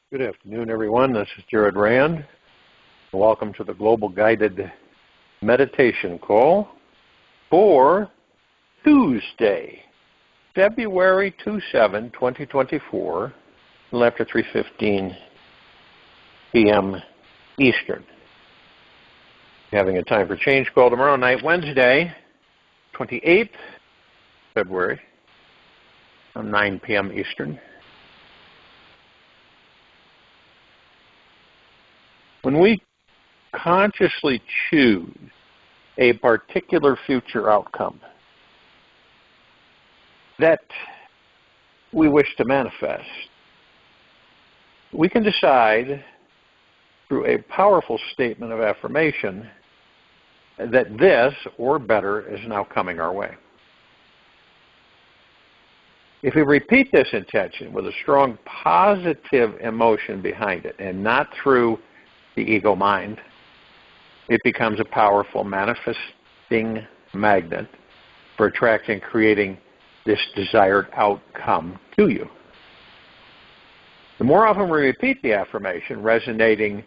Good afternoon, everyone. This is Jared Rand. Welcome to the Global Guided Meditation Call for Tuesday, February 27, 2024, after 3:15 p.m. Eastern. Having a time for change call tomorrow night, Wednesday, 28th February, 9 p.m. Eastern. When we consciously choose a particular future outcome that we wish to manifest, we can decide through a powerful statement of affirmation that this, or better, is now coming our way. If we repeat this intention with a strong positive emotion behind it and not through the ego mind, it becomes a powerful manifesting magnet for attracting and creating this desired outcome to you. The more often we repeat the affirmation, resonating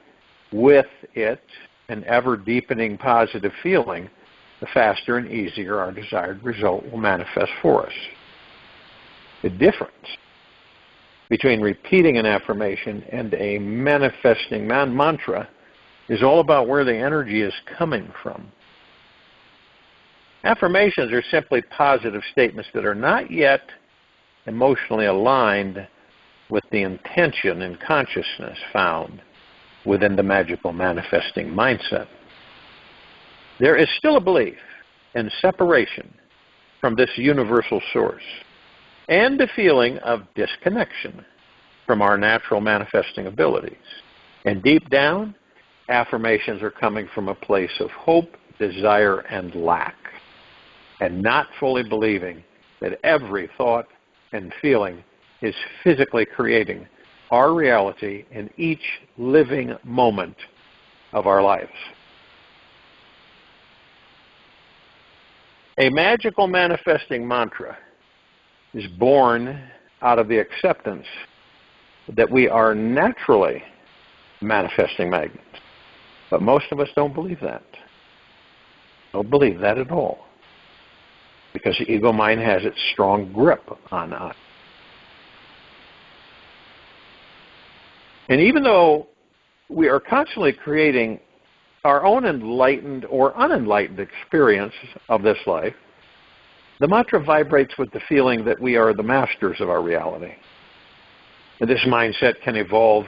with it, an ever-deepening positive feeling, the faster and easier our desired result will manifest for us. The difference between repeating an affirmation and a manifesting mantra is all about where the energy is coming from. Affirmations are simply positive statements that are not yet emotionally aligned with the intention and consciousness found within the magical manifesting mindset. There is still a belief in separation from this universal source and a feeling of disconnection from our natural manifesting abilities. And deep down, affirmations are coming from a place of hope, desire, and lack, and not fully believing that every thought and feeling is physically creating our reality in each living moment of our lives. A magical manifesting mantra is born out of the acceptance that we are naturally manifesting magnets. But most of us don't believe that. Don't believe that at all. Because the ego mind has its strong grip on us. And even though we are constantly creating our own enlightened or unenlightened experience of this life, the mantra vibrates with the feeling that we are the masters of our reality. And this mindset can evolve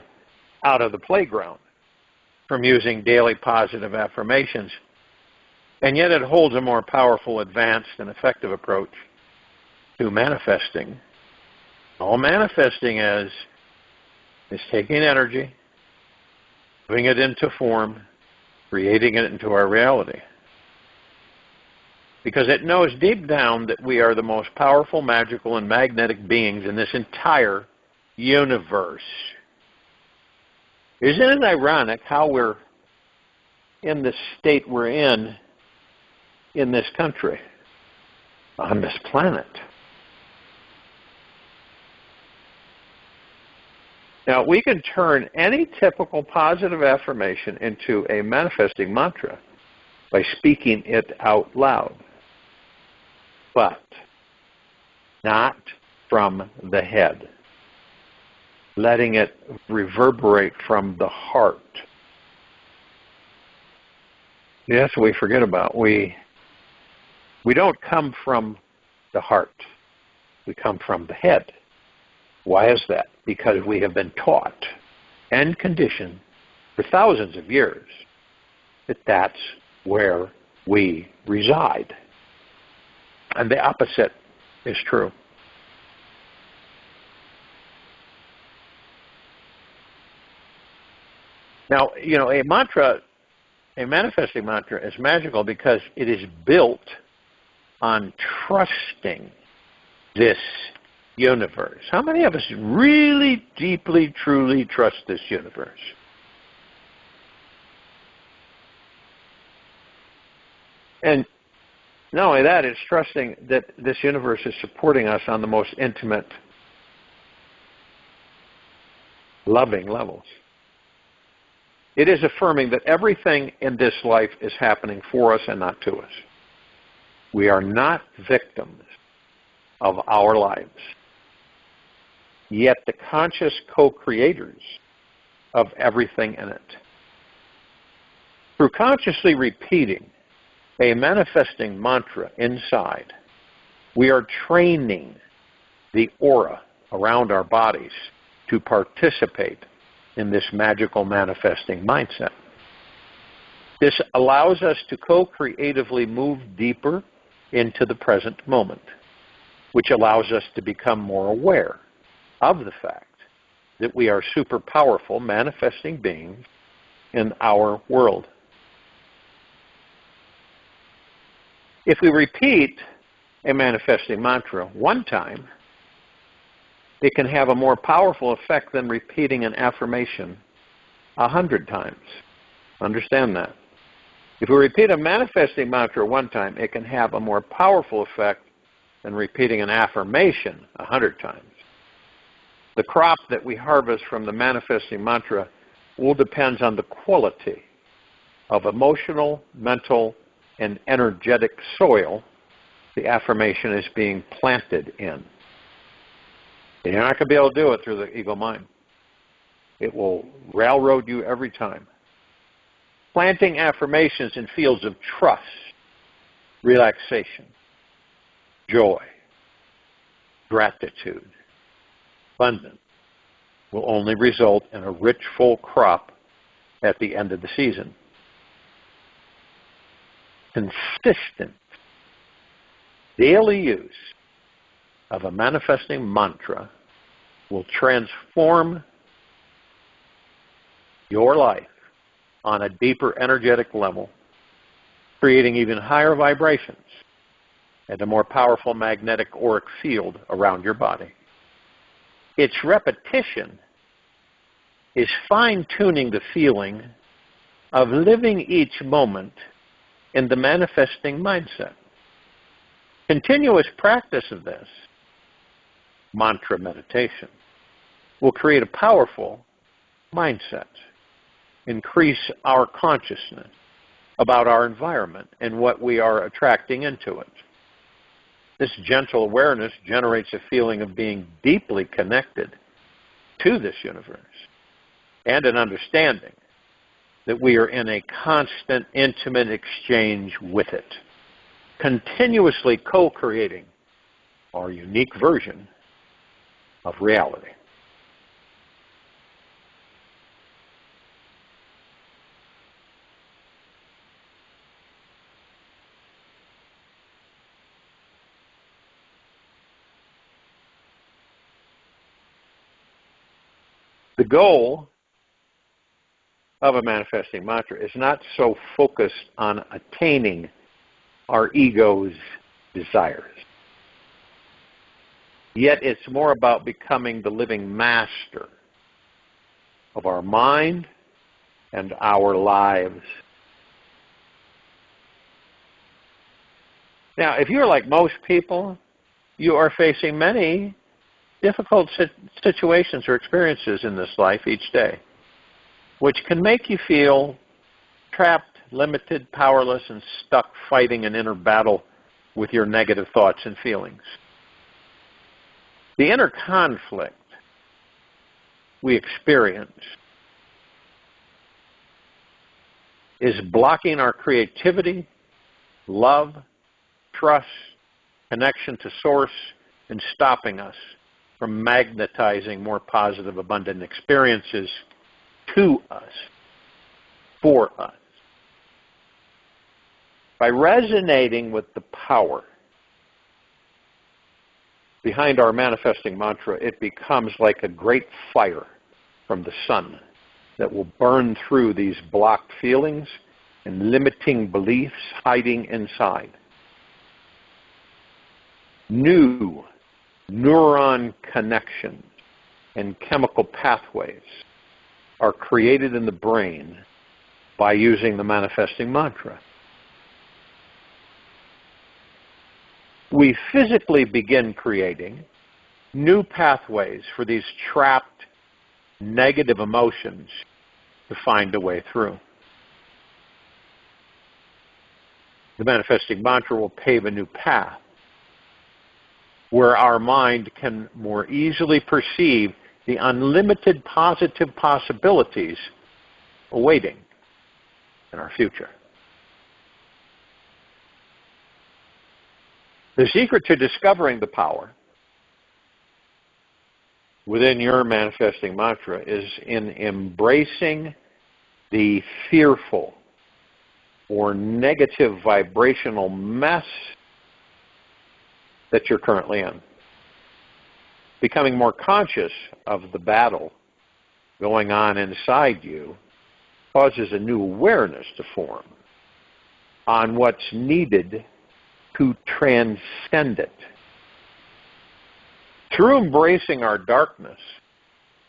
out of the playground from using daily positive affirmations, and yet it holds a more powerful, advanced, and effective approach to manifesting. All manifesting is taking energy, putting it into form, creating it into our reality. Because it knows deep down that we are the most powerful, magical, and magnetic beings in this entire universe. Isn't it ironic how we're in the state we're in this country, on this planet? Now, we can turn any typical positive affirmation into a manifesting mantra by speaking it out loud, but not from the head, letting it reverberate from the heart. That's what we forget about. We don't come from the heart. We come from the head. Why is that? Because we have been taught and conditioned for thousands of years that that's where we reside. And the opposite is true. Now, a manifesting mantra is magical because it is built on trusting this universe. How many of us really deeply, truly trust this universe? And not only that, it's trusting that this universe is supporting us on the most intimate loving levels. It is affirming that everything in this life is happening for us and not to us. We are not victims of our lives, yet the conscious co-creators of everything in it. Through consciously repeating a manifesting mantra inside, we are training the aura around our bodies to participate in this magical manifesting mindset. This allows us to co-creatively move deeper into the present moment, which allows us to become more aware of the fact that we are super powerful manifesting beings in our world. If we repeat a manifesting mantra one time, it can have a more powerful effect than repeating an affirmation 100 times. Understand that. If we repeat a manifesting mantra one time, it can have a more powerful effect than repeating an affirmation 100 times. The crop that we harvest from the manifesting mantra will depend on the quality of emotional, mental, and energetic soil the affirmation is being planted in. And you're not going to be able to do it through the ego mind. It will railroad you every time. Planting affirmations in fields of trust, relaxation, joy, gratitude, abundance will only result in a rich, full crop at the end of the season. Consistent daily use of a manifesting mantra will transform your life on a deeper energetic level, creating even higher vibrations and a more powerful magnetic auric field around your body. Its repetition is fine-tuning the feeling of living each moment in the manifesting mindset. Continuous practice of this mantra meditation will create a powerful mindset, increase our consciousness about our environment and what we are attracting into it. This gentle awareness generates a feeling of being deeply connected to this universe and an understanding that we are in a constant, intimate exchange with it, continuously co-creating our unique version of reality. The goal of a manifesting mantra is not so focused on attaining our ego's desires. Yet it's more about becoming the living master of our mind and our lives. Now, if you're like most people, you are facing many difficult situations or experiences in this life each day, which can make you feel trapped, limited, powerless, and stuck fighting an inner battle with your negative thoughts and feelings. The inner conflict we experience is blocking our creativity, love, trust, connection to Source, and stopping us from magnetizing more positive, abundant experiences to us, for us. By resonating with the power behind our manifesting mantra, it becomes like a great fire from the sun that will burn through these blocked feelings and limiting beliefs hiding inside. New neuron connections and chemical pathways are created in the brain by using the manifesting mantra. We physically begin creating new pathways for these trapped negative emotions to find a way through. The manifesting mantra will pave a new path where our mind can more easily perceive the unlimited positive possibilities awaiting in our future. The secret to discovering the power within your manifesting mantra is in embracing the fearful or negative vibrational mess that you're currently in. Becoming more conscious of the battle going on inside you causes a new awareness to form on what's needed to transcend it. Through embracing our darkness,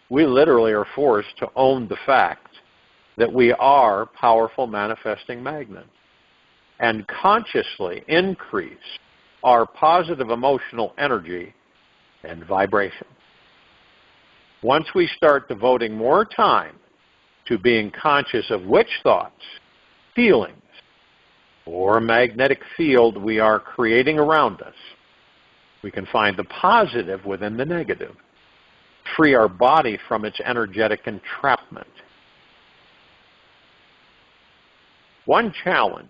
we literally are forced to own the fact that we are powerful manifesting magnets and consciously increase our positive emotional energy and vibration. Once we start devoting more time to being conscious of which thoughts, feelings, or magnetic field we are creating around us, we can find the positive within the negative, free our body from its energetic entrapment. One challenge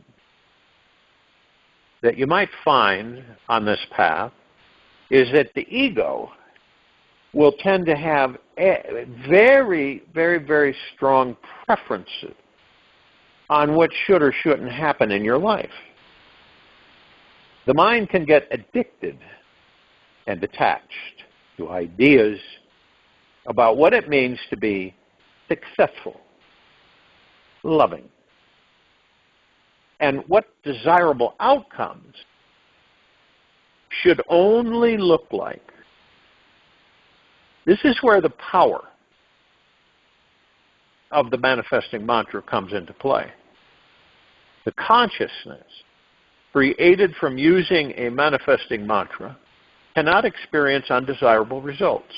that you might find on this path is that the ego will tend to have very, very, very strong preferences on what should or shouldn't happen in your life. The mind can get addicted and attached to ideas about what it means to be successful, loving, and what desirable outcomes should only look like. This is where the power of the manifesting mantra comes into play. The consciousness created from using a manifesting mantra cannot experience undesirable results.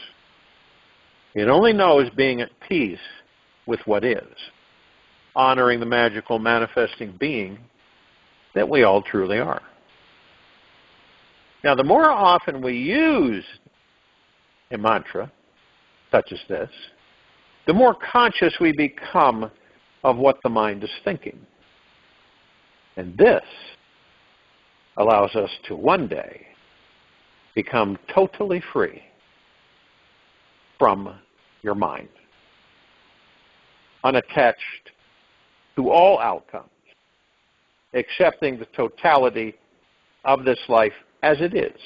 It only knows being at peace with what is, honoring the magical manifesting being that we all truly are. Now, the more often we use a mantra such as this, the more conscious we become of what the mind is thinking. And this allows us to one day become totally free from your mind, unattached to all outcomes, accepting the totality of this life as it is,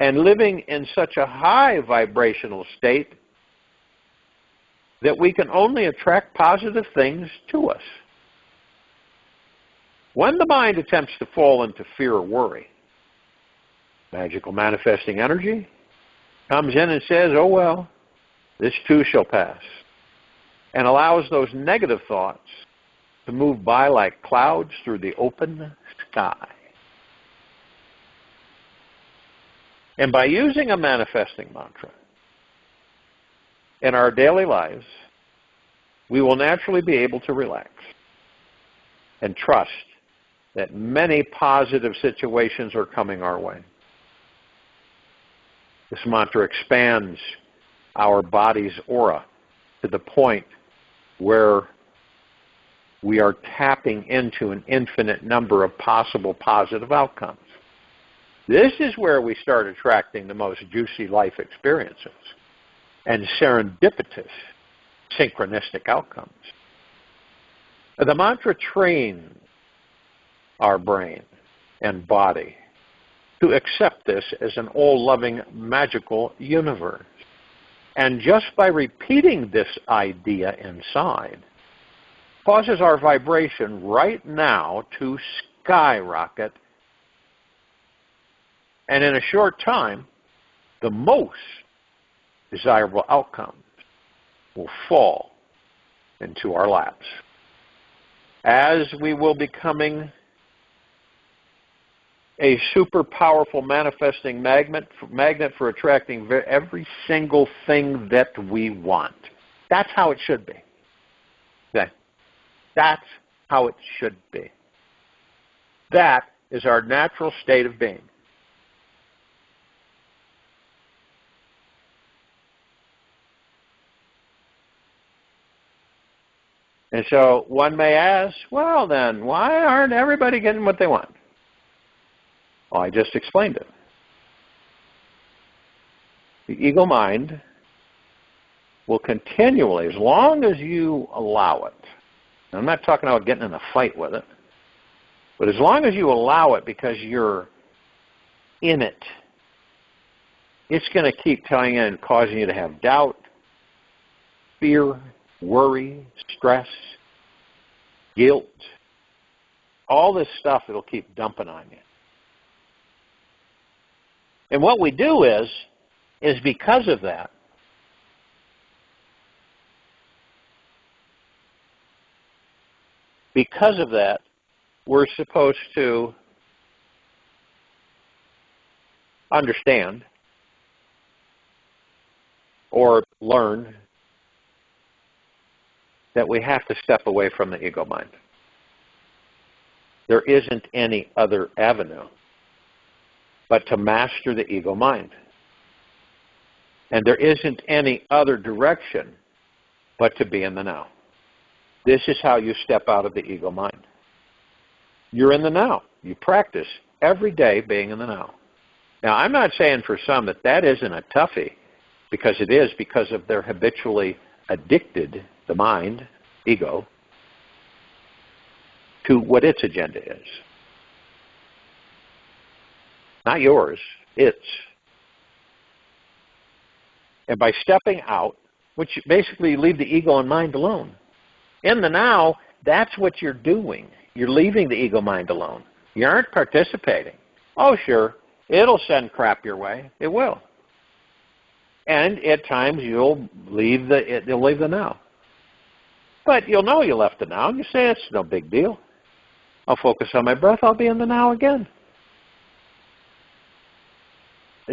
and living in such a high vibrational state that we can only attract positive things to us. When the mind attempts to fall into fear or worry, magical manifesting energy comes in and says, "Oh well, this too shall pass," and allows those negative thoughts to move by like clouds through the open sky. And by using a manifesting mantra in our daily lives, we will naturally be able to relax and trust that many positive situations are coming our way. This mantra expands our body's aura to the point where we are tapping into an infinite number of possible positive outcomes. This is where we start attracting the most juicy life experiences and serendipitous, synchronistic outcomes. The mantra trains our brain and body to accept this as an all-loving, magical universe. And just by repeating this idea inside, causes our vibration right now to skyrocket. And in a short time, the most desirable outcomes will fall into our laps. As we will becoming a super powerful manifesting magnet for attracting every single thing that we want. That's how it should be. Okay? That's how it should be. That is our natural state of being. And so one may ask, well then, why aren't everybody getting what they want? Well, I just explained it. The ego mind will continually, as long as you allow it, and I'm not talking about getting in a fight with it, but as long as you allow it because you're in it, it's going to keep telling you and causing you to have doubt, fear, worry, stress, guilt, all this stuff it'll keep dumping on you. And what we do is because of that, we're supposed to understand or learn that we have to step away from the ego mind. There isn't any other avenue but to master the ego mind. And there isn't any other direction but to be in the now. This is how you step out of the ego mind. You're in the now. You practice every day being in the now. Now, I'm not saying for some that isn't a toughie, because it is, because of their habitually addicted, the mind, ego, to what its agenda is. Not yours, its. And by stepping out, which basically you leave the ego and mind alone. In the now, that's what you're doing. You're leaving the ego mind alone. You aren't participating. Oh, sure, it'll send crap your way. It will. And at times you'll leave the now. But you'll know you left the now, and you say, it's no big deal. I'll focus on my breath. I'll be in the now again.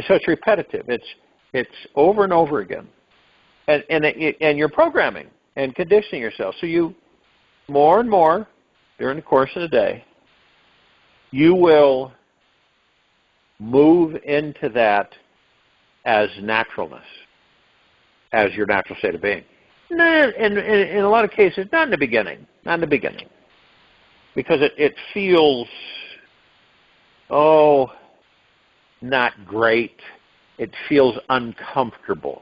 So it's repetitive. It's over and over again. And you're programming and conditioning yourself. So you, more and more, during the course of the day, you will move into that as naturalness, as your natural state of being. In a lot of cases, not in the beginning. Because it feels, not great. It feels uncomfortable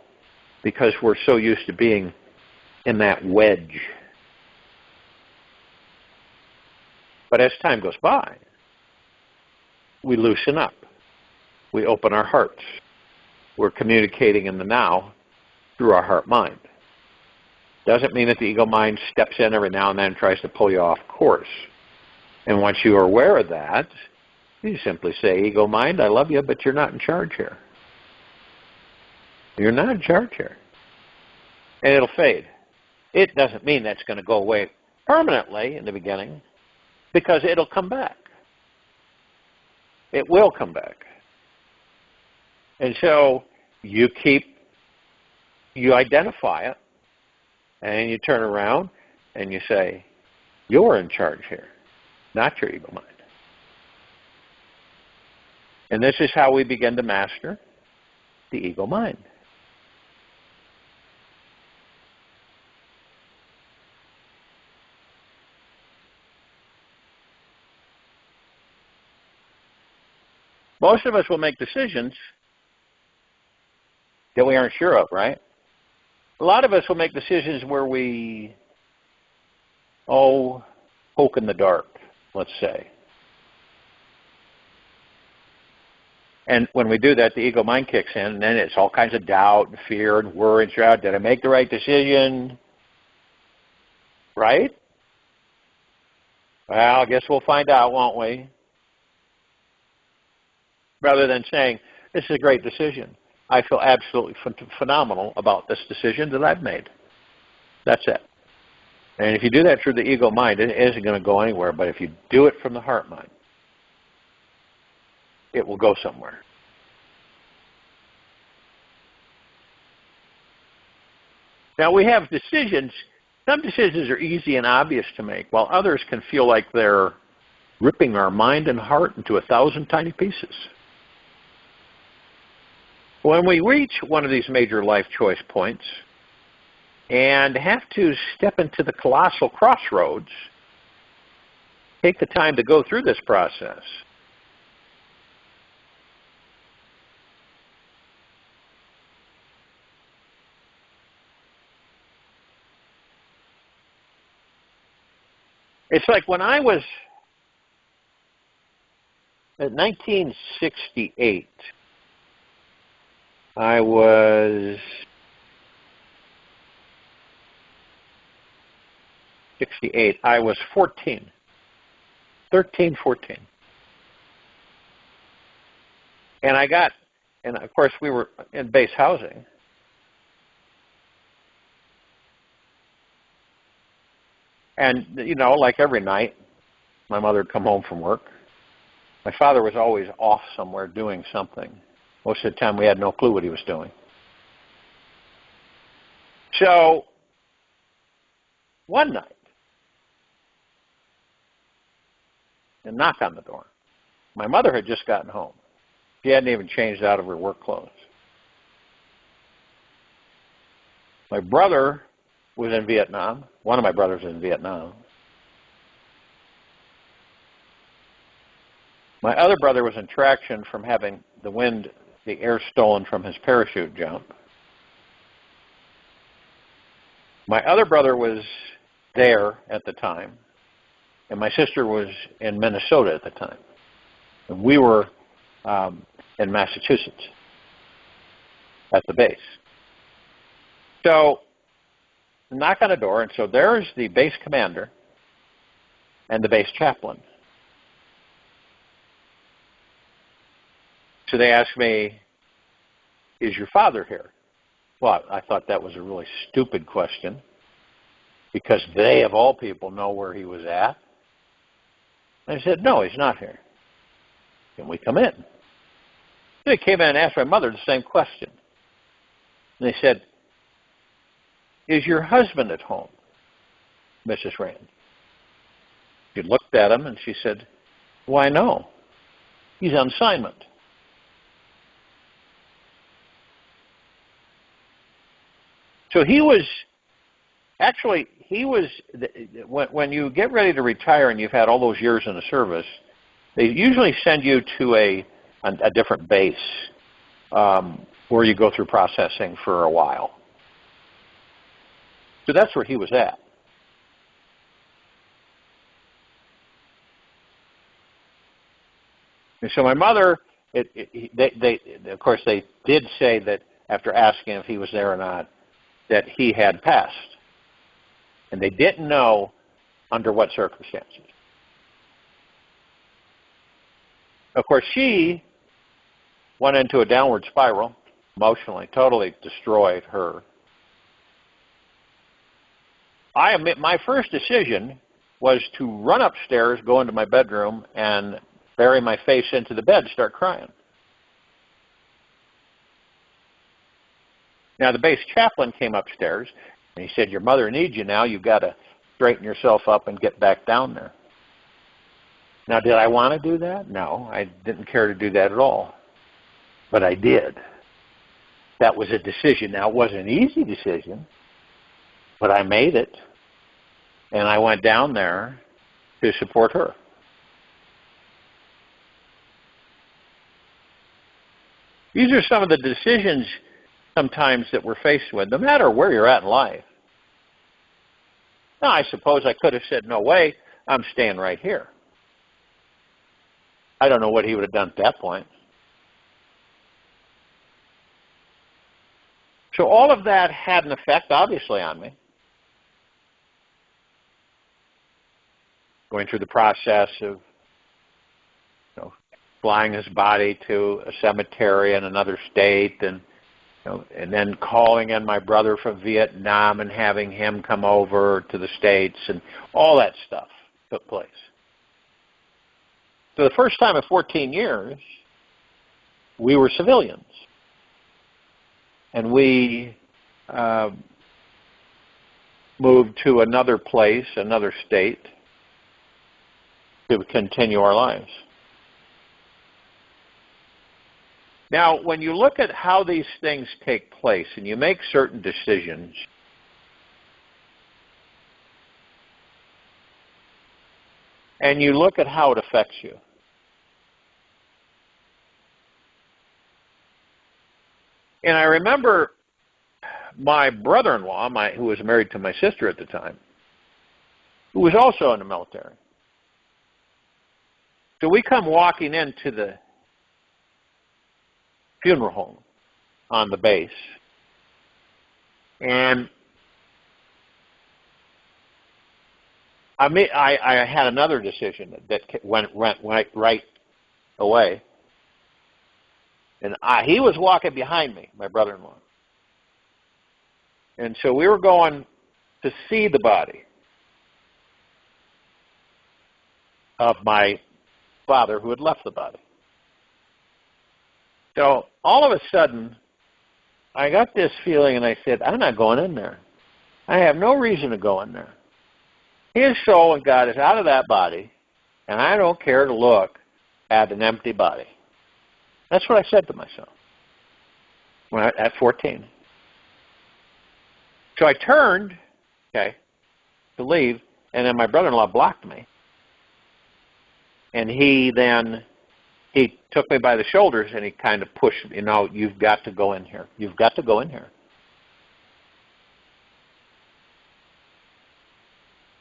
because we're so used to being in that wedge. But as time goes by, we loosen up. We open our hearts. We're communicating in the now through our heart-mind. Doesn't mean that the ego mind steps in every now and then and tries to pull you off course. And once you are aware of that, you simply say, ego mind, I love you, but you're not in charge here. You're not in charge here. And it'll fade. It doesn't mean that's going to go away permanently in the beginning, because it'll come back. It will come back. And so you identify it, and you turn around and you say, you're in charge here, not your ego mind. And this is how we begin to master the ego mind. Most of us will make decisions that we aren't sure of, right? A lot of us will make decisions where we, poke in the dark, let's say. And when we do that, the ego mind kicks in, and then it's all kinds of doubt and fear and worry and doubt. Did I make the right decision? Right? Well, I guess we'll find out, won't we? Rather than saying, this is a great decision. I feel absolutely phenomenal about this decision that I've made. That's it. And if you do that through the ego mind, it isn't going to go anywhere. But if you do it from the heart mind, it will go somewhere. Now, we have decisions. Some decisions are easy and obvious to make, while others can feel like they're ripping our mind and heart into 1,000 tiny pieces. When we reach one of these major life choice points and have to step into the colossal crossroads, take the time to go through this process. It's like when I was at 1968, I was 68. I was 14. 13, 14. And of course we were in base housing. And, like every night, my mother would come home from work. My father was always off somewhere doing something. Most of the time we had no clue what he was doing. So, one night, a knock on the door. My mother had just gotten home. She hadn't even changed out of her work clothes. My brother was in Vietnam. One of my brothers was in Vietnam. My other brother was in traction from having the air stolen from his parachute jump. My other brother was there at the time, and my sister was in Minnesota at the time. And we were in Massachusetts at the base. So, knock on the door, and so there's the base commander and the base chaplain. So they asked me, "Is your father here?" Well, I thought that was a really stupid question because they, of all people, know where he was at. And I said, "No, he's not here. Can we come in?" So they came in and asked my mother the same question. And they said, "Is your husband at home, Mrs. Rand?" She looked at him and she said, "Why, no. He's on assignment." So when you get ready to retire and you've had all those years in the service, they usually send you to a different base where you go through processing for a while. So that's where he was at. And so my mother, of course, they did say that after asking if he was there or not, that he had passed. And they didn't know under what circumstances. Of course, she went into a downward spiral, emotionally, totally destroyed her. I admit my first decision was to run upstairs, go into my bedroom, and bury my face into the bed, start crying. Now, the base chaplain came upstairs, and he said, "Your mother needs you now. You've got to straighten yourself up and get back down there." Now, did I want to do that? No, I didn't care to do that at all. But I did. That was a decision. Now, it wasn't an easy decision, but I made it. And I went down there to support her. These are some of the decisions sometimes that we're faced with, no matter where you're at in life. Now, I suppose I could have said, "No way, I'm staying right here." I don't know what he would have done at that point. So all of that had an effect, obviously, on me. Going through the process of flying his body to a cemetery in another state, and then calling in my brother from Vietnam and having him come over to the States, and all that stuff took place. So the first time in 14 years, we were civilians. And we moved to another place, another state, to continue our lives. Now, when you look at how these things take place and you make certain decisions, and you look at how it affects you, and I remember my brother-in-law, who was married to my sister at the time, who was also in the military. So we come walking into the funeral home on the base, and I had another decision that went right away, and he was walking behind me, my brother-in-law, and so we were going to see the body of my father who had left the body. So all of a sudden, I got this feeling, and I said, I'm not going in there. I have no reason to go in there. His soul and God is out of that body, and I don't care to look at an empty body. That's what I said to myself at 14. So I turned, to leave, and then my brother-in-law blocked me. And he took me by the shoulders, and he kind of pushed me, you've got to go in here. You've got to go in here.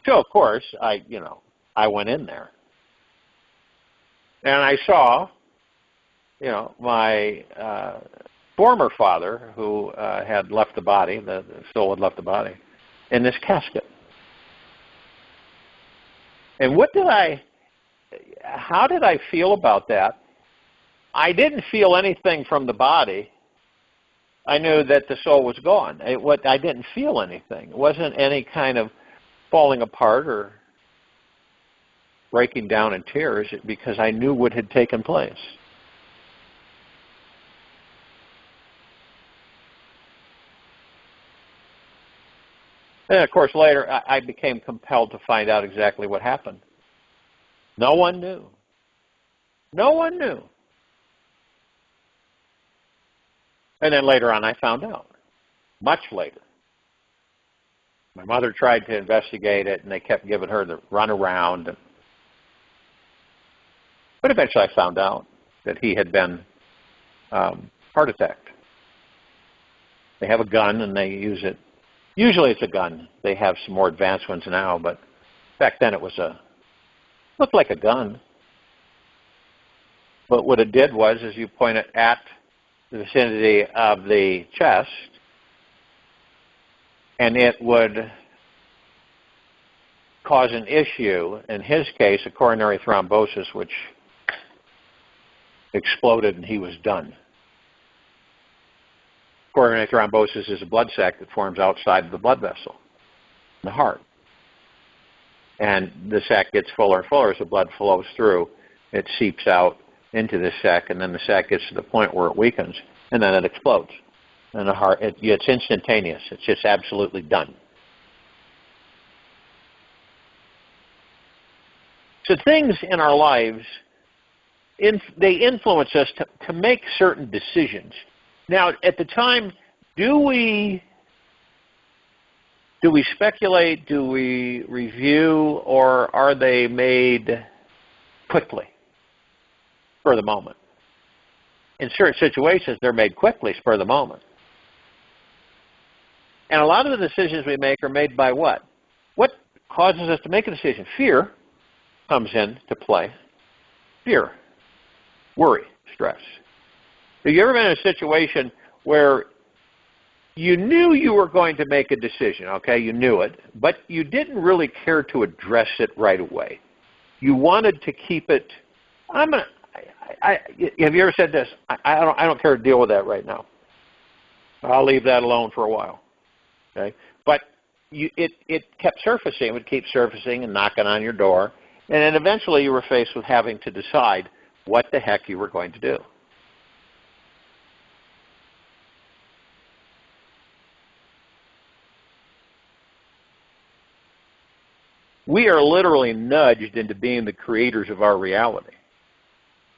So, of course, I went in there. And I saw, my former father who had left the body, the soul had left the body, in this casket. And how did I feel about that? I didn't feel anything from the body. I knew that the soul was gone. I didn't feel anything. It wasn't any kind of falling apart or breaking down in tears, because I knew what had taken place. And, of course, later I became compelled to find out exactly what happened. No one knew. No one knew. And then later on I found out, much later. My mother tried to investigate it, and they kept giving her the runaround. But eventually I found out that he had been heart attacked. They have a gun, and they use it. Usually it's a gun. They have some more advanced ones now, but back then it looked like a gun. But what it did was, as you point it at the vicinity of the chest, and it would cause an issue, in his case, a coronary thrombosis, which exploded and he was done. Coronary thrombosis is a blood sac that forms outside of the blood vessel, the heart. And the sac gets fuller and fuller as the blood flows through. It seeps out into the sac, and then the sac gets to the point where it weakens, and then it explodes. And the heart, it's instantaneous. It's just absolutely done. So things in our lives, they influence us to make certain decisions. Now, at the time, do we speculate, do we review, or are they made quickly, spur of the moment? In certain situations, they're made quickly, spur of the moment. And a lot of the decisions we make are made by what? What causes us to make a decision? Fear comes into play. Fear, worry, stress. Have you ever been in a situation where you knew you were going to make a decision, you knew it, but you didn't really care to address it right away? You wanted to keep it, have you ever said this? I don't care to deal with that right now. I'll leave that alone for a while. But it kept surfacing. It would keep surfacing and knocking on your door. And then eventually you were faced with having to decide what the heck you were going to do. We are literally nudged into being the creators of our reality,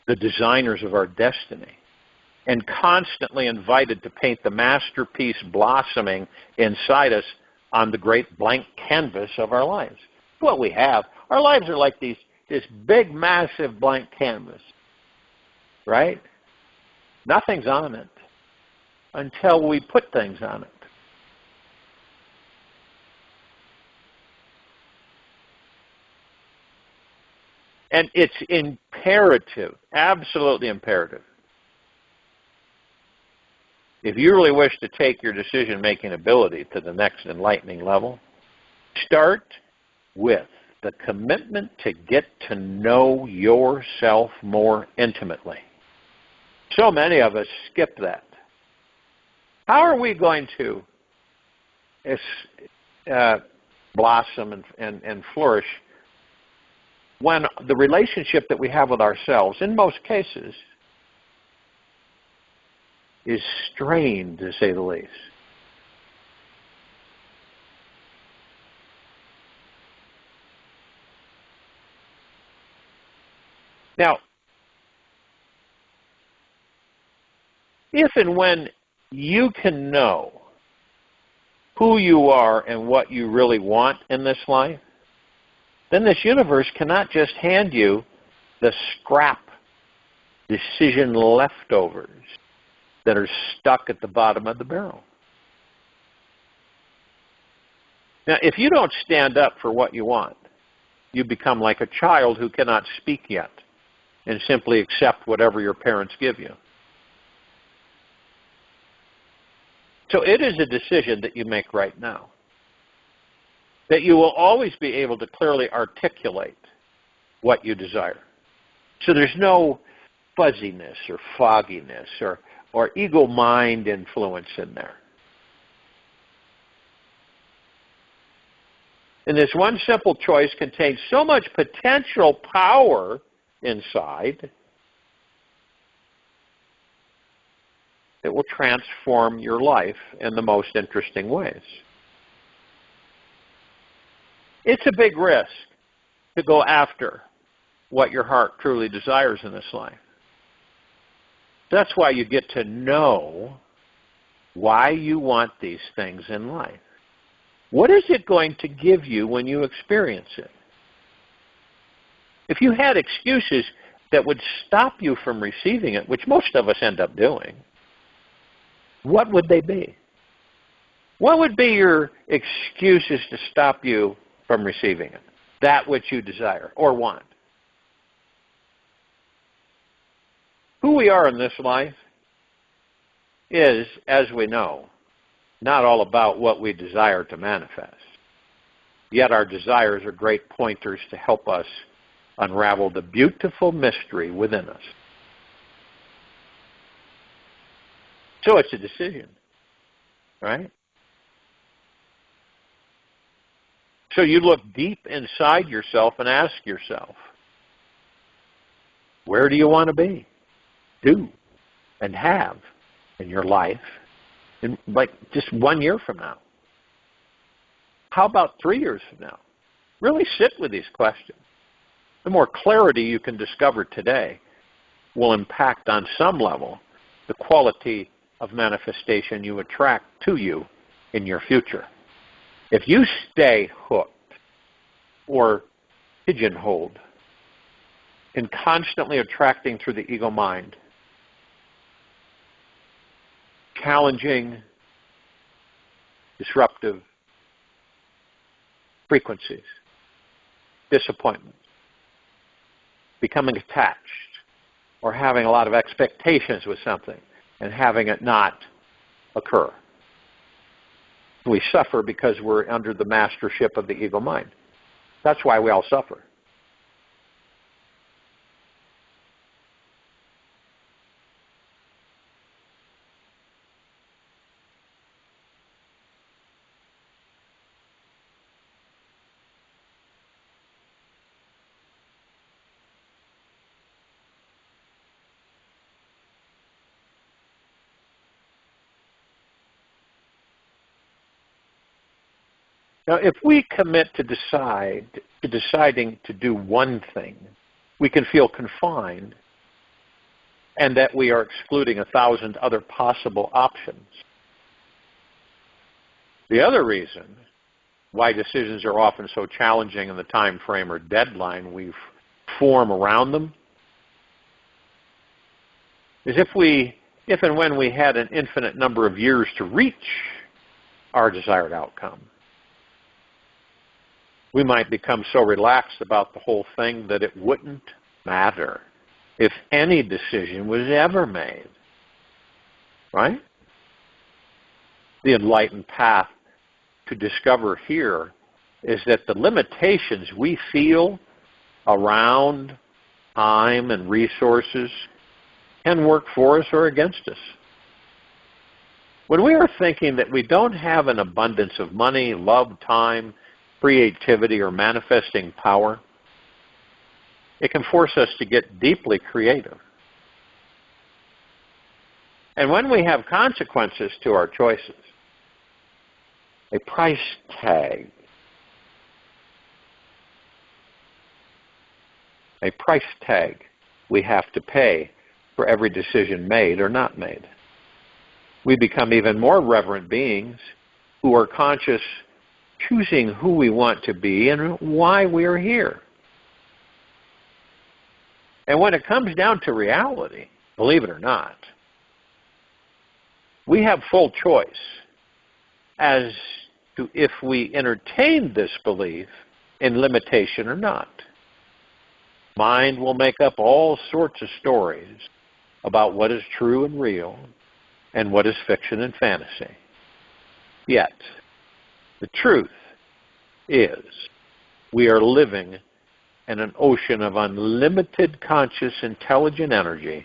the designers of our destiny, and constantly invited to paint the masterpiece blossoming inside us on the great blank canvas of our lives. What we have, our lives are like this big, massive blank canvas, right? Nothing's on it until we put things on it. And it's imperative, absolutely imperative. If you really wish to take your decision-making ability to the next enlightening level, start with the commitment to get to know yourself more intimately. So many of us skip that. How are we going to blossom and flourish when the relationship that we have with ourselves, in most cases, is strained, to say the least? Now, if and when you can know who you are and what you really want in this life, then this universe cannot just hand you the scrap decision leftovers that are stuck at the bottom of the barrel. Now, if you don't stand up for what you want, you become like a child who cannot speak yet and simply accept whatever your parents give you. So it is a decision that you make right now, that you will always be able to clearly articulate what you desire. So there's no fuzziness or fogginess or ego mind influence in there. And this one simple choice contains so much potential power inside that will transform your life in the most interesting ways. It's a big risk to go after what your heart truly desires in this life. That's why you get to know why you want these things in life. What is it going to give you when you experience it? If you had excuses that would stop you from receiving it, which most of us end up doing, what would they be? What would be your excuses to stop you from receiving it, that which you desire or want? Who we are in this life is, as we know, not all about what we desire to manifest. Yet our desires are great pointers to help us unravel the beautiful mystery within us. So it's a decision, right? So you look deep inside yourself and ask yourself, where do you want to be, do, and have in your life in like just 1 year from now? How about 3 years from now? Really sit with these questions. The more clarity you can discover today will impact on some level the quality of manifestation you attract to you in your future. If you stay hooked or pigeonholed in constantly attracting through the ego mind challenging, disruptive frequencies, disappointments, becoming attached, or having a lot of expectations with something and having it not occur, we suffer because we're under the mastership of the ego mind. That's why we all suffer. Now, if we commit to deciding to do one thing, we can feel confined and that we are excluding 1,000 other possible options. The other reason why decisions are often so challenging in the time frame or deadline we form around them is if and when we had an infinite number of years to reach our desired outcome, we might become so relaxed about the whole thing that it wouldn't matter if any decision was ever made. Right? The enlightened path to discover here is that the limitations we feel around time and resources can work for us or against us. When we are thinking that we don't have an abundance of money, love, time, creativity, or manifesting power, it can force us to get deeply creative. And when we have consequences to our choices, a price tag, we have to pay for every decision made or not made. We become even more reverent beings who are conscious, choosing who we want to be and why we are here. And when it comes down to reality, believe it or not, we have full choice as to if we entertain this belief in limitation or not. Mind will make up all sorts of stories about what is true and real and what is fiction and fantasy. Yet, the truth is we are living in an ocean of unlimited conscious intelligent energy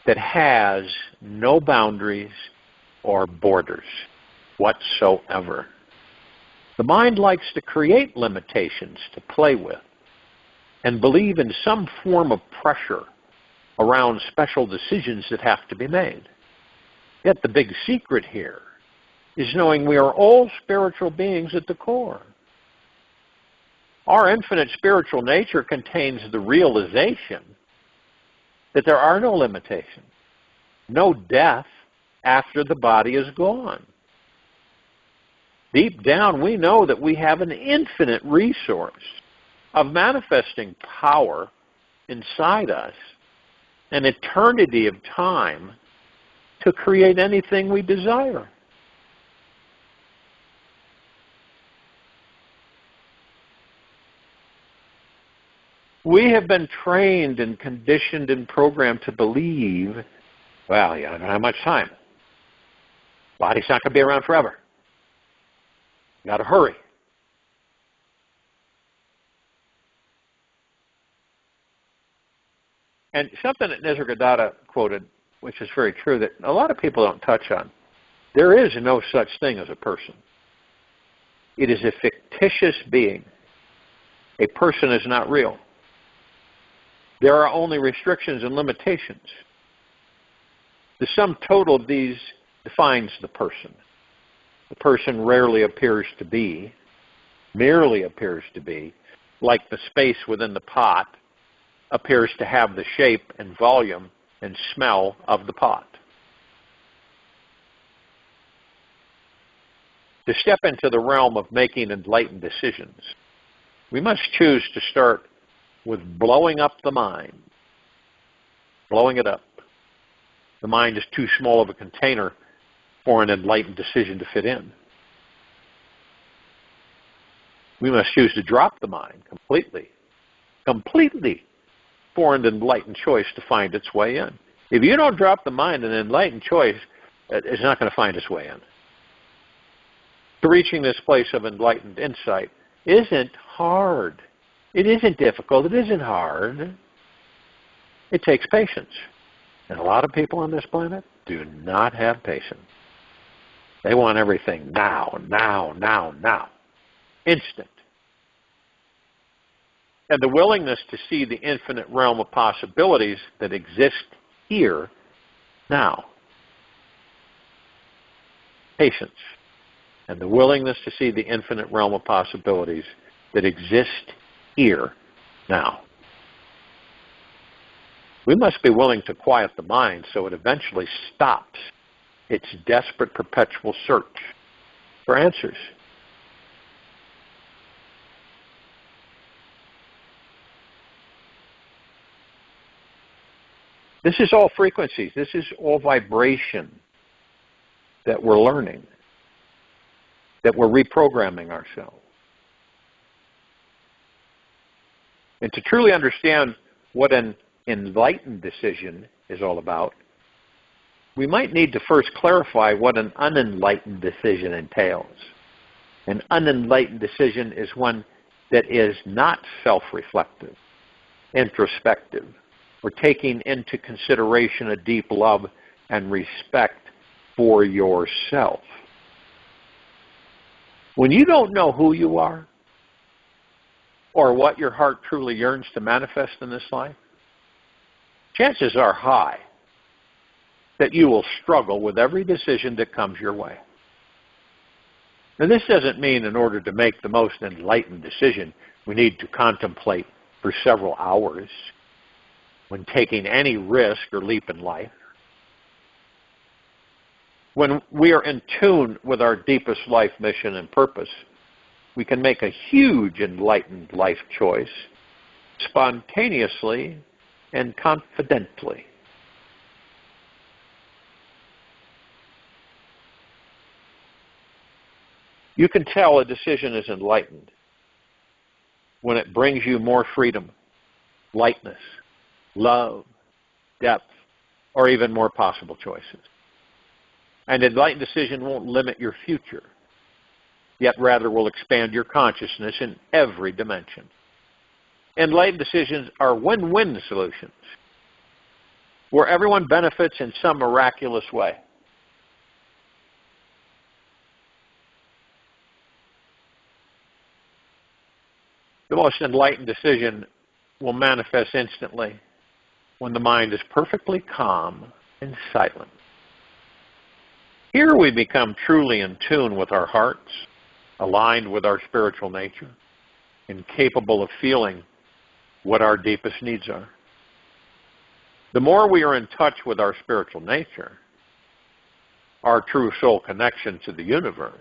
that has no boundaries or borders whatsoever. The mind likes to create limitations to play with and believe in some form of pressure around special decisions that have to be made. Yet the big secret here is knowing we are all spiritual beings at the core. Our infinite spiritual nature contains the realization that there are no limitations, no death after the body is gone. Deep down, we know that we have an infinite resource of manifesting power inside us, an eternity of time to create anything we desire. We have been trained and conditioned and programmed to believe, well, you don't have much time. Body's not going to be around forever. You got to hurry. And something that Nisargadatta quoted, which is very true, that a lot of people don't touch on. There is no such thing as a person. It is a fictitious being. A person is not real. There are only restrictions and limitations. The sum total of these defines the person. The person rarely appears to be, merely appears to be, like the space within the pot appears to have the shape and volume and smell of the pot. To step into the realm of making enlightened decisions, we must choose to start with blowing up the mind. Blowing it up. The mind is too small of a container for an enlightened decision to fit in. We must choose to drop the mind completely for an enlightened choice to find its way in. If you don't drop the mind, an enlightened choice is not going to find its way in. To reaching this place of enlightened insight isn't hard. It isn't difficult. It isn't hard. It takes patience. And a lot of people on this planet do not have patience. They want everything now. Instant. And the willingness to see the infinite realm of possibilities that exist here, now. Patience. and the willingness to see the infinite realm of possibilities that exist here now. We must be willing to quiet the mind so it eventually stops its desperate perpetual search for answers. This is all frequencies. This is all vibration that we're learning, that we're reprogramming ourselves. And to truly understand what an enlightened decision is all about, we might need to first clarify what an unenlightened decision entails. An unenlightened decision is one that is not self-reflective, introspective, or taking into consideration a deep love and respect for yourself. When you don't know who you are or what your heart truly yearns to manifest in this life, chances are high that you will struggle with every decision that comes your way. Now, this doesn't mean in order to make the most enlightened decision, we need to contemplate for several hours when taking any risk or leap in life. When we are in tune with our deepest life mission and purpose, we can make a huge enlightened life choice spontaneously and confidently. You can tell a decision is enlightened when it brings you more freedom, lightness, love, depth, or even more possible choices. An enlightened decision won't limit your future, yet rather will expand your consciousness in every dimension. Enlightened decisions are win-win solutions where everyone benefits in some miraculous way. The most enlightened decision will manifest instantly when the mind is perfectly calm and silent. Here we become truly in tune with our hearts, aligned with our spiritual nature, and capable of feeling what our deepest needs are. The more we are in touch with our spiritual nature, our true soul connection to the universe,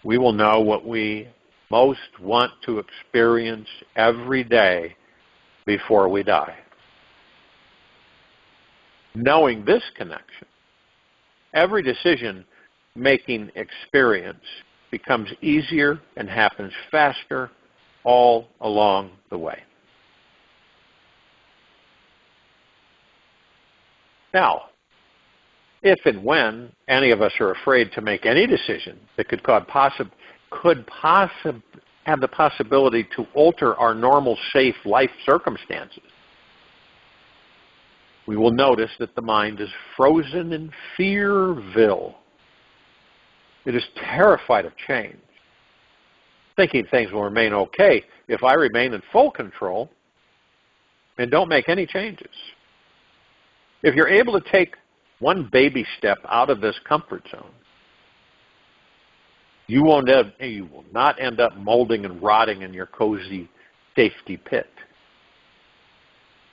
we will know what we most want to experience every day before we die. Knowing this connection, every decision-making experience becomes easier and happens faster all along the way. Now, if and when any of us are afraid to make any decision that could have the possibility to alter our normal, safe life circumstances, we will notice that the mind is frozen in fearville. It is terrified of change, thinking things will remain okay if I remain in full control and don't make any changes. If you're able to take one baby step out of this comfort zone, you will not end up molding and rotting in your cozy safety pit.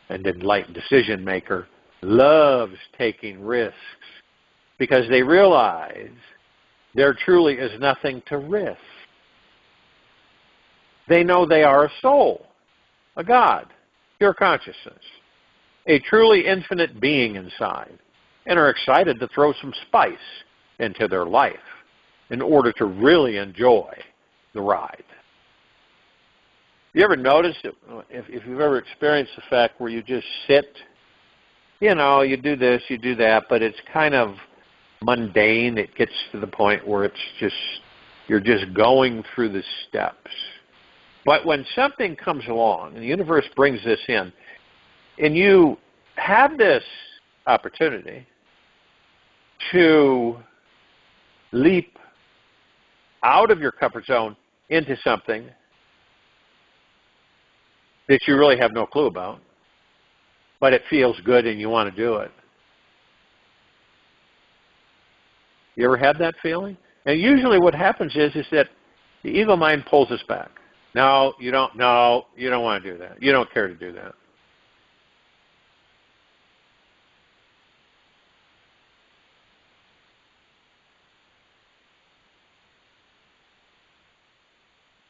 An enlightened decision maker loves taking risks because they realize there truly is nothing to risk. They know they are a soul, a God, pure consciousness, a truly infinite being inside, and are excited to throw some spice into their life in order to really enjoy the ride. You ever notice, if you've ever experienced the fact where you just sit, you do this, you do that, but it's kind of mundane. It gets to the point where you're just going through the steps. But when something comes along, and the universe brings this in, and you have this opportunity to leap out of your comfort zone into something that you really have no clue about, but it feels good and you want to do it. You ever had that feeling? And usually what happens is that the ego mind pulls us back. No, you don't want to do that. You don't care to do that.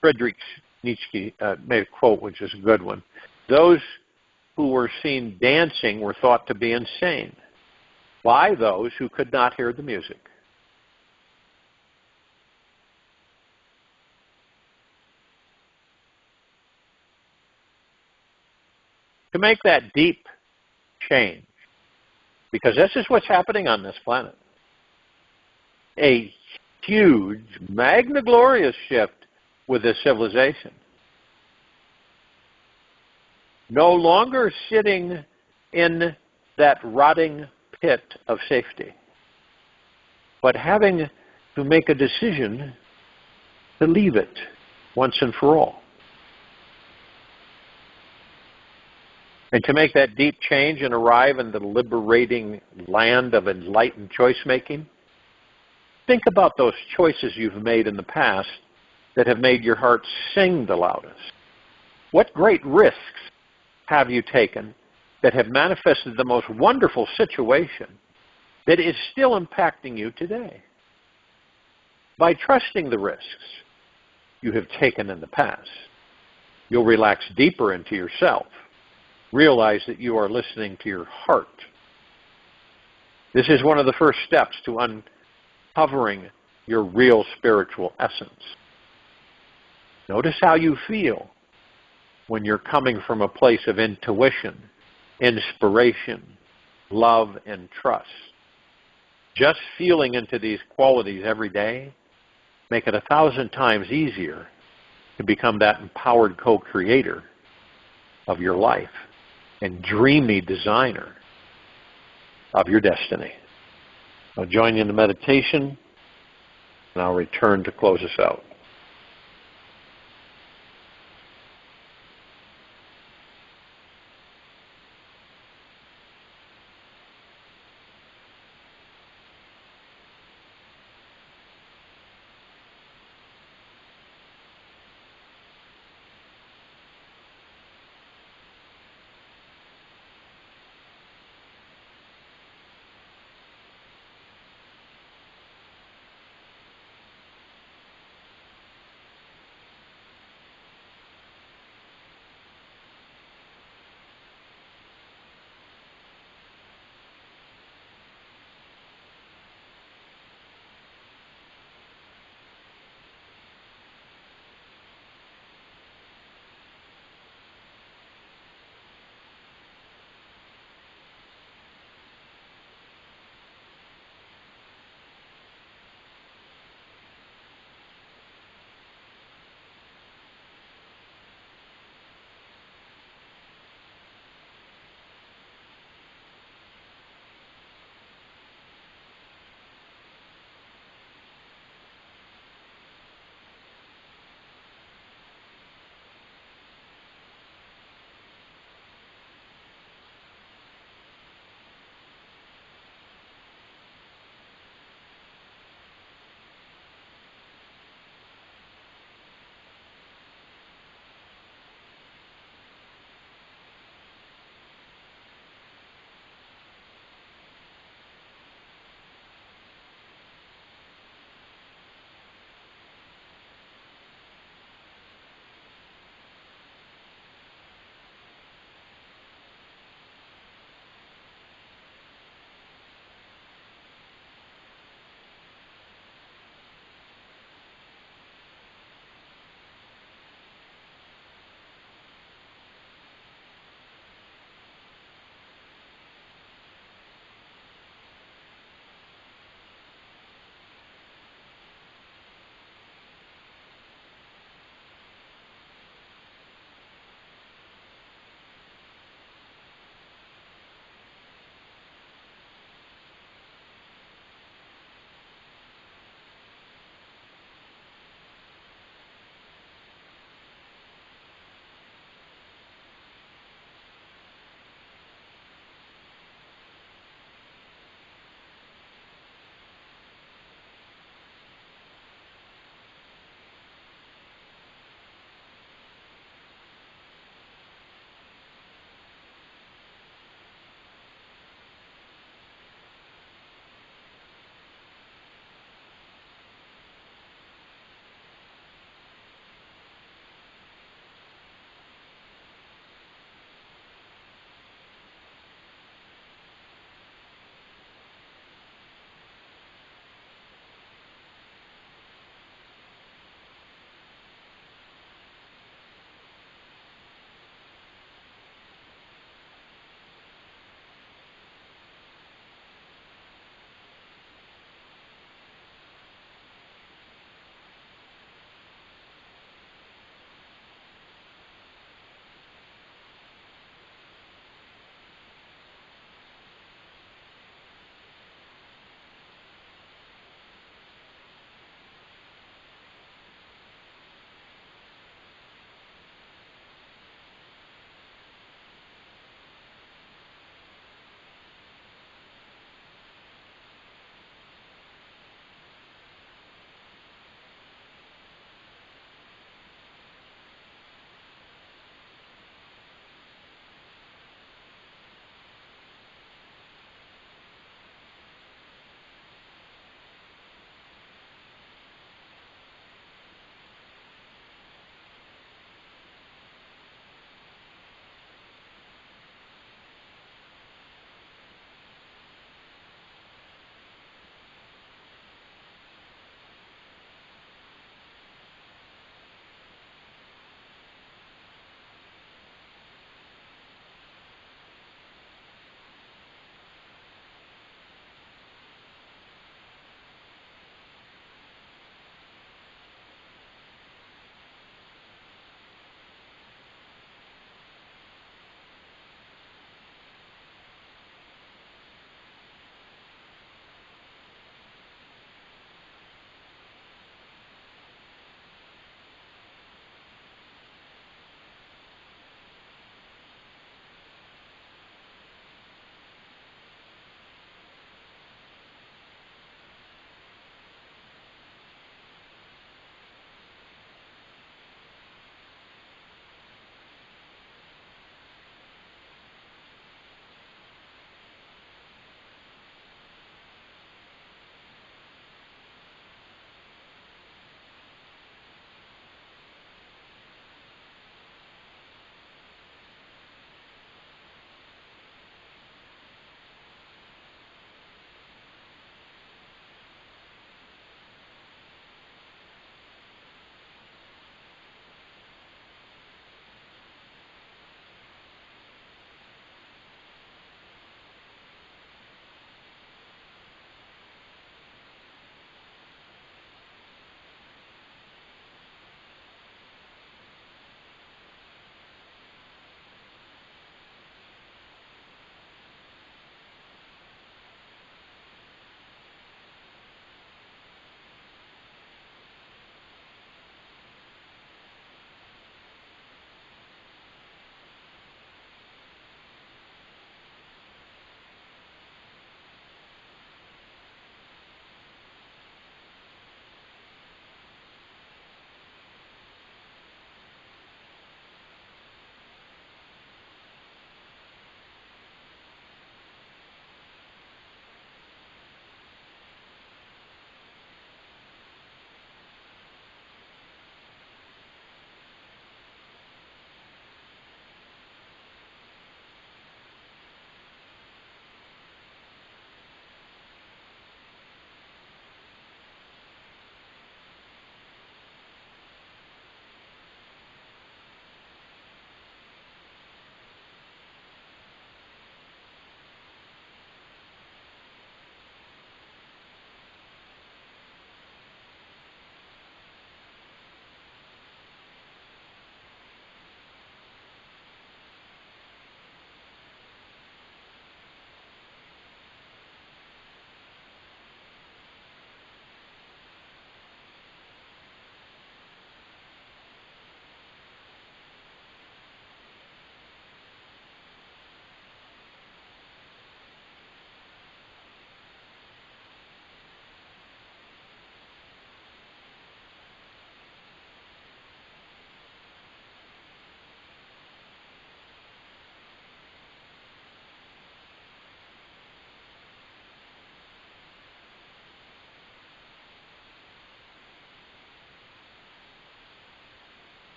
Friedrich Nietzsche made a quote, which is a good one. Those who were seen dancing were thought to be insane by those who could not hear the music. To make that deep change, because this is what's happening on this planet, a huge, magna glorious shift with this civilization. No longer sitting in that rotting pit of safety, but having to make a decision to leave it once and for all. And to make that deep change and arrive in the liberating land of enlightened choice-making, think about those choices you've made in the past that have made your heart sing the loudest. What great risks have you taken that have manifested the most wonderful situation that is still impacting you today? By trusting the risks you have taken in the past, you'll relax deeper into yourself. Realize that you are listening to your heart. This is one of the first steps to uncovering your real spiritual essence. Notice how you feel when you're coming from a place of intuition, inspiration, love, and trust. Just feeling into these qualities every day make it 1,000 times easier to become that empowered co-creator of your life and dreamy designer of your destiny. I'll join you in the meditation, and I'll return to close us out.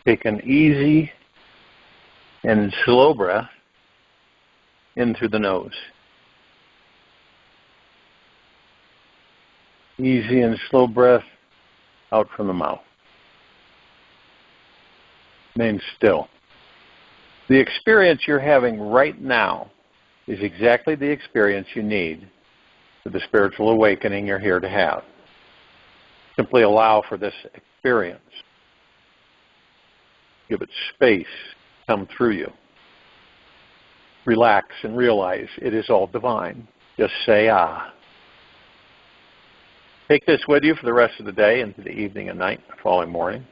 Take an easy and slow breath in through the nose. Easy and slow breath out from the mouth. Remain still. The experience you're having right now is exactly the experience you need for the spiritual awakening you're here to have. Simply allow for this experience. Give it space to come through you. Relax and realize it is all divine. Just say, ah. Take this with you for the rest of the day into the evening and night, the following morning.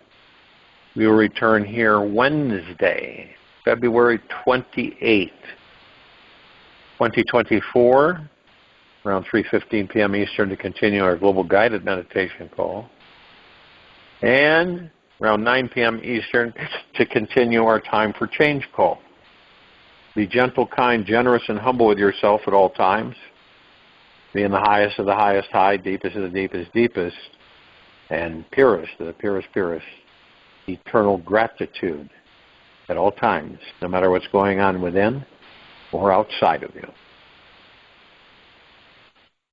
We will return here Wednesday, February 28th, 2024, around 3:15 p.m. Eastern to continue our global guided meditation call. And around 9 p.m. Eastern to continue our time for change call. Be gentle, kind, generous, and humble with yourself at all times. Be in the highest of the highest high, deepest of the deepest deepest, and purest of the purest purest. Eternal gratitude at all times, no matter what's going on within or outside of you.